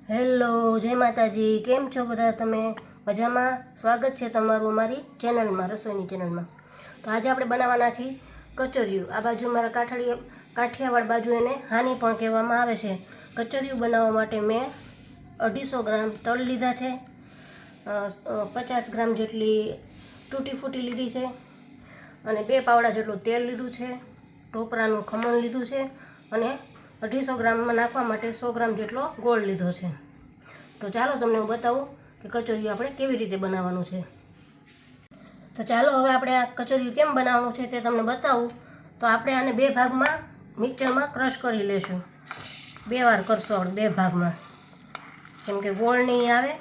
Hello, જય માતાજી. કેમ છો બધા તમે? મજામાં? સ્વાગત છે તમારું અમારી ચેનલમાં, રસોઈની ચેનલમાં. તો આજે આપણે બનાવવાના છીએ કચોરિયું. આ બાજુ મારા કાઠિયાવાડ બાજુ એને હાની પણ કહેવામાં આવે છે. કચોરિયું બનાવવા માટે મેં 250 ગ્રામ તલ લીધા છે, 50 ગ્રામ જેટલી તૂટી ફૂટી લીધી છે અને 2 પાવડા જેટલું તેલ લીધું છે, ટોપરાનું ખમણ લીધું છે અને 250 ગ્રામમાં નાખવા માટે 100 ગ્રામ જેટલો ગોળ લીધો છે. તો ચાલો તમને હું બતાવું કે કચોરિયું આપણે કેવી રીતે બનાવવાનું છે. તો ચાલો હવે આપણે આ કચોરિયું કેમ બનાવવાનું છે તે તમને બતાવું. તો આપણે આને 2 ભાગમાં મિક્સરમાં ક્રશ કરી લેશું. 2 વાર કરશું આપણે, 2 ભાગમાં, કેમ કે ગોળ નહીં આવે.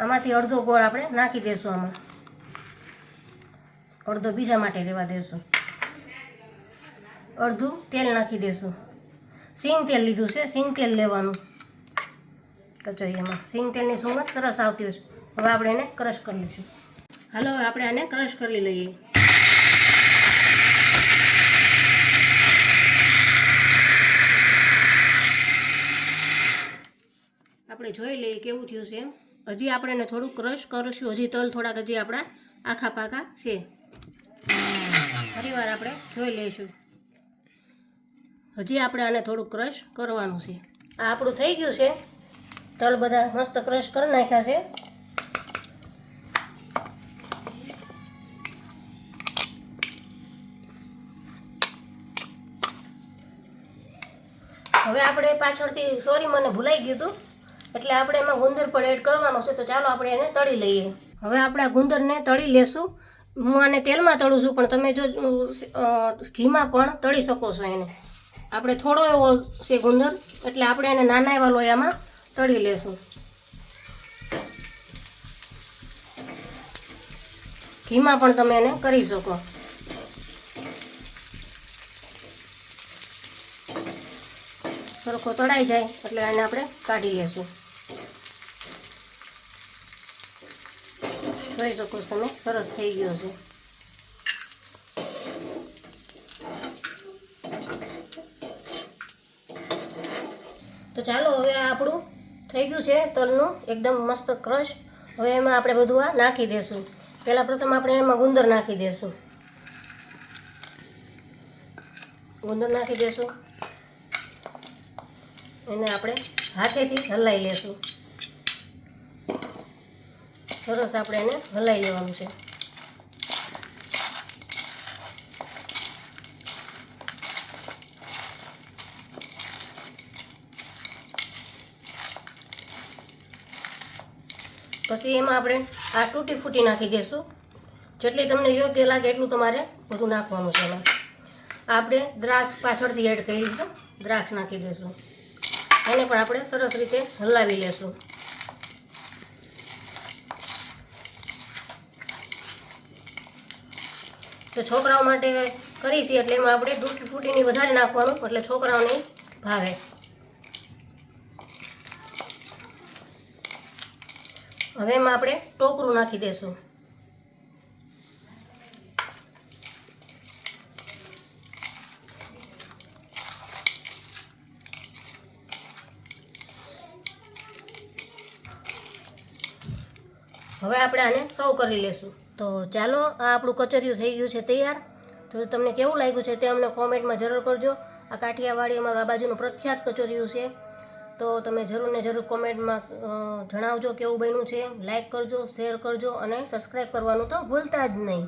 આમાંથી અડધો ગોળ આપણે નાખી દઈશું, આમાં અડધો બીજા માટે રહેવા દઈશું. અડધું તેલ નાખી દઈશું. સિંગ તેલ લીધું છે, સિંગ તેલ લેવાનું કચોરિયામાં. સિંગ તેલની સુગંધ સરસ આવતી હોય છે. હવે આપણે એને ક્રશ કરી લઈશું. હાલો, હવે આપણે આને ક્રશ કરી લઈએ. આપણે જોઈ લઈએ કેવું થયું છે એમ. હજી આપણે એને થોડું ક્રશ કરીશું. હજી તલ થોડાક હજી આપણા આખા પાકા છે. ફરીવાર આપણે જોઈ લઈશું. હજી આપણે આને થોડું ક્રશ કરવાનું છે. આ આપણું થઈ ગયું છે. તલ બધા મસ્ત ક્રશ કરી નાખ્યા છે. હવે આપણે પાછળથી, સોરી મને ભૂલાઈ ગયું હતું, એટલે આપણે એમાં ગુંદર પણ એડ કરવાનો છે. તો ચાલો આપણે એને તળી લઈએ. હવે આપણે આ ગુંદરને તળી લેશું. હું આને તેલમાં તળું છું, પણ તમે જો ઘીમાં પણ તળી શકો છો એને. આપણે થોડો એવો છે ગુંદર, એટલે આપણે એને નાના એવા લોયામાં તળી લેશું. ઘીમાં પણ તમે એને કરી શકો. સરખો તળાઈ જાય એટલે એને આપણે કાઢી લેશું. જોઈ શકો છો તમે, સરસ થઈ ગયો છે. તો ચાલો, હવે આપણું થઈ ગયું છે તલનું એકદમ મસ્ત ક્રશ. હવે એમાં આપણે બધું આ નાખી દઈશું. પહેલાં પ્રથમ આપણે એમાં ગુંદર નાખી દઈશું. ગુંદર નાખી દઈશું. એને આપણે હાથેથી હલાવી લેશું. સરસ આપણે એને હલાવી લેવાનું છે. પછી એમાં આપણે આ તૂટી ફૂટી નાખી દઈશું. જેટલી તમને યોગ્ય લાગે એટલું તમારે બધું નાખવાનું છે. એમાં આપણે દ્રાક્ષ પાછળથી એડ કરી છે. દ્રાક્ષ નાખી દઈશું. એને પણ આપણે સરસ રીતે હલાવી લેશું. તો છોકરાઓ માટે કરી છે એટલે એમાં આપણે તૂટી ફૂટીની વધારે નાખવાનું, એટલે છોકરાઓને ભાવે. હવે એમાં આપણે ટોપરું નાખી દઈશું. હવે આપણે આને સર્વ કરી લેશું. તો ચાલો, આ આપણું કચોરિયું થઈ ગયું છે તૈયાર. તો તમને કેવું લાગ્યું છે તે અમને કોમેન્ટમાં જરૂર કરજો. આ કાઠિયાવાડી અમારું આ બાજુનું પ્રખ્યાત કચોરિયું છે. તો તમે જરૂર ને જરૂર કોમેન્ટમાં જણાવજો કેવું બન્યું છે. લાઈક કરજો, શેર કરજો અને સબસ્ક્રાઈબ કરવાનું તો ભૂલતા જ નહીં.